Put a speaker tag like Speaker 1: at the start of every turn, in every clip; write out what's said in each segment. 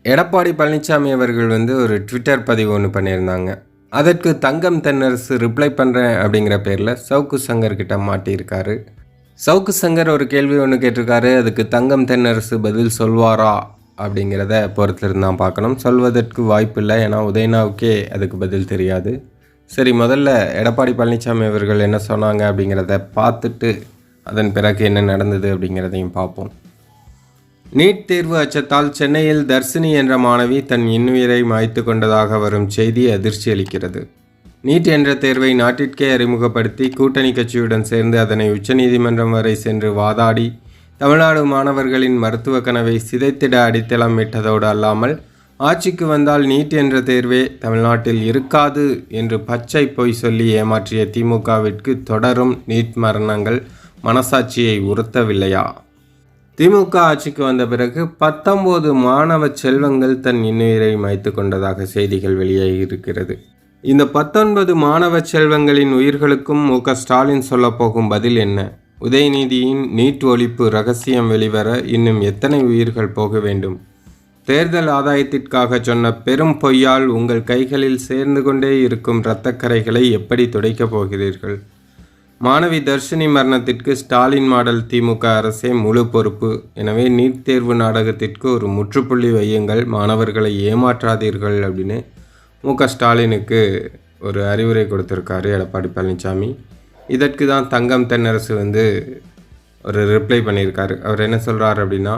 Speaker 1: எடப்பாடி பழனிசாமி அவர்கள் ஒரு ட்விட்டர் பதிவு ஒன்று பண்ணியிருந்தாங்க. அதற்கு தங்கம் தென்னரசு ரிப்ளை பண்ணுறேன் அப்படிங்கிற பேரில் சவுக்கு சங்கர் கிட்ட மாட்டியிருக்காரு. சவுக்கு சங்கர் ஒரு கேள்வி ஒன்று கேட்டிருக்காரு. அதுக்கு தங்கம் தென்னரசு பதில் சொல்வாரா அப்படிங்கிறத பொறுத்திருந்தான் பார்க்கணும். சொல்வதற்கு வாய்ப்பு இல்லை, ஏன்னா உதயநாவுக்கே அதுக்கு பதில் தெரியாது. சரி, முதல்ல எடப்பாடி பழனிசாமி அவர்கள் என்ன சொன்னாங்க அப்படிங்கிறத பார்த்துட்டு அதன் பிறகு என்ன நடந்தது அப்படிங்கிறதையும் பார்ப்போம். நீட் தேர்வு அச்சத்தால் சென்னையில் தர்ஷினி என்ற மாணவி தன் இன்னுயிரை மாய்த்து கொண்டதாக வரும் செய்தி அதிர்ச்சி அளிக்கிறது. நீட் என்ற தேர்வை நாட்டிற்கே அறிமுகப்படுத்தி கூட்டணி கட்சியுடன் சேர்ந்து அதனை உச்சநீதிமன்றம் வரை சென்று வாதாடி தமிழ்நாடு மாணவர்களின் மருத்துவ கனவை சிதைத்திட அடித்தளம் இட்டதோடு அல்லாமல் ஆட்சிக்கு வந்தால் நீட் என்ற தேர்வே தமிழ்நாட்டில் இருக்காது என்று பச்சை பொய் சொல்லி ஏமாற்றிய திமுகவிற்கு தொடரும் நீட் மரணங்கள் மனசாட்சியை உறுத்தவில்லையா? திமுக ஆட்சிக்கு வந்த பிறகு 19 மாணவ செல்வங்கள் தன் இன்னுயிரை மாய்த்து கொண்டதாக செய்திகள் வெளியாகியிருக்கிறது. இந்த 19 மாணவ செல்வங்களின் உயிர்களுக்கும் ஸ்டாலின் சொல்லப்போகும் பதில் என்ன? உதயநிதியின் நீட் ஒழிப்பு ரகசியம் வெளிவர இன்னும் எத்தனை உயிர்கள் போக வேண்டும்? தேர்தல் ஆதாயத்திற்காக சொன்ன பெரும் பொய்யால் உங்கள் கைகளில் சேர்ந்து கொண்டே இருக்கும் இரத்தக்கரைகளை எப்படி துடைக்கப் போகிறீர்கள்? மாணவி தர்ஷினி மரணத்திற்கு ஸ்டாலின் மாடல் திமுக அரசே முழு பொறுப்பு. எனவே நீட் தேர்வு நாடகத்திற்கு ஒரு முற்றுப்புள்ளி வையுங்கள், மாணவர்களை ஏமாற்றாதீர்கள் அப்படின்னு ஸ்டாலினுக்கு ஒரு அறிவுரை கொடுத்துருக்காரு எடப்பாடி பழனிசாமி. இதற்கு தான் தங்கம் தென்னரசு ஒரு ரிப்ளை பண்ணியிருக்காரு. அவர் என்ன சொல்கிறார் அப்படின்னா,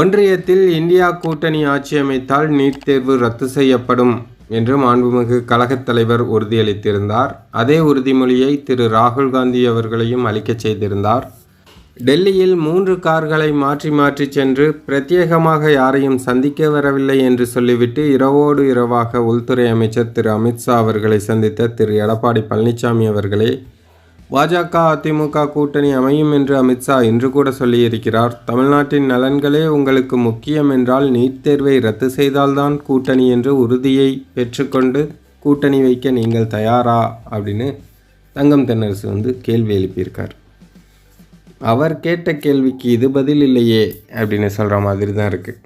Speaker 1: ஒன்றியத்தில் இந்தியா கூட்டணி ஆட்சி அமைத்தால் நீட் தேர்வு ரத்து செய்யப்படும் என்று மாண்புமிகு கழகத் தலைவர் உறுதியளித்திருந்தார். அதே உறுதிமொழியை திரு ராகுல் காந்தி அவர்களையும் அளிக்கச் செய்திருந்தார். டெல்லியில் 3 கார்களை மாற்றி மாற்றி சென்று பிரத்யேகமாக யாரையும் சந்திக்க வரவில்லை என்று சொல்லிவிட்டு இரவோடு இரவாக உள்துறை அமைச்சர் திரு அமித்ஷா அவர்களை சந்தித்த திரு எடப்பாடி பழனிசாமி அவர்களே, பாஜக அதிமுக கூட்டணி அமையும் என்று அமித்ஷா இன்று கூட சொல்லியிருக்கிறார். தமிழ்நாட்டின் நலன்களே உங்களுக்கு முக்கியம் என்றால் நீட் தேர்வை ரத்து செய்தால்தான் கூட்டணி என்று உறுதியை பெற்றுக்கொண்டு கூட்டணி வைக்க நீங்கள் தயாரா அப்படின்னு தங்கம் தென்னரசு கேள்வி எழுப்பியிருக்கார். அவர் கேட்ட கேள்விக்கு இது பதில் இல்லையே அப்படின்னு சொல்கிற மாதிரி தான் இருக்குது.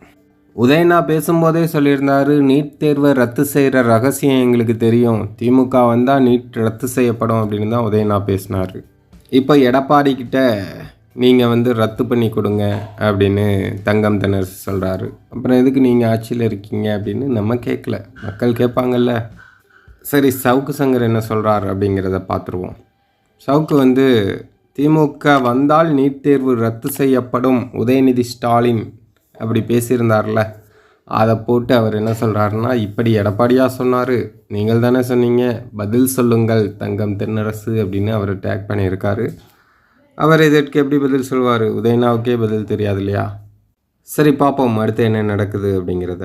Speaker 1: உதயநா பேசும்போதே சொல்லியிருந்தார், நீட் தேர்வை ரத்து செய்கிற ரகசியம் எங்களுக்கு தெரியும், திமுக வந்தால் நீட் ரத்து செய்யப்படும் அப்படின்னு தான் உதயநா பேசினார். இப்போ எடப்பாடி கிட்ட நீங்கள் ரத்து பண்ணி கொடுங்க அப்படின்னு தங்கம் தென்னரசு சொல்கிறாரு. அப்புறம் எதுக்கு நீங்கள் ஆட்சியில் இருக்கீங்க அப்படின்னு நம்ம கேட்கல, மக்கள் கேட்பாங்கல்ல. சரி, சவுக்கு சங்கர் என்ன சொல்கிறார் அப்படிங்கிறத பார்த்துருவோம். சவுக்கு திமுக வந்தால் நீட் தேர்வு ரத்து செய்யப்படும், உதயநிதி ஸ்டாலின் அப்படி பேசியிருந்தார்ல, அதை போட்டு அவர் என்ன சொல்கிறாருன்னா, இப்படி எடப்பாடியா சொன்னார், நீங்கள் தானே சொன்னீங்க, பதில் சொல்லுங்கள் தங்கம் தென்னரசு அப்படின்னு அவர் டேக் பண்ணியிருக்காரு. அவர் இதற்கு எப்படி பதில் சொல்வார்? உதயநாவுக்கே பதில் தெரியாது இல்லையா? சரி, பார்ப்போம் அடுத்து என்ன நடக்குது அப்படிங்கிறத.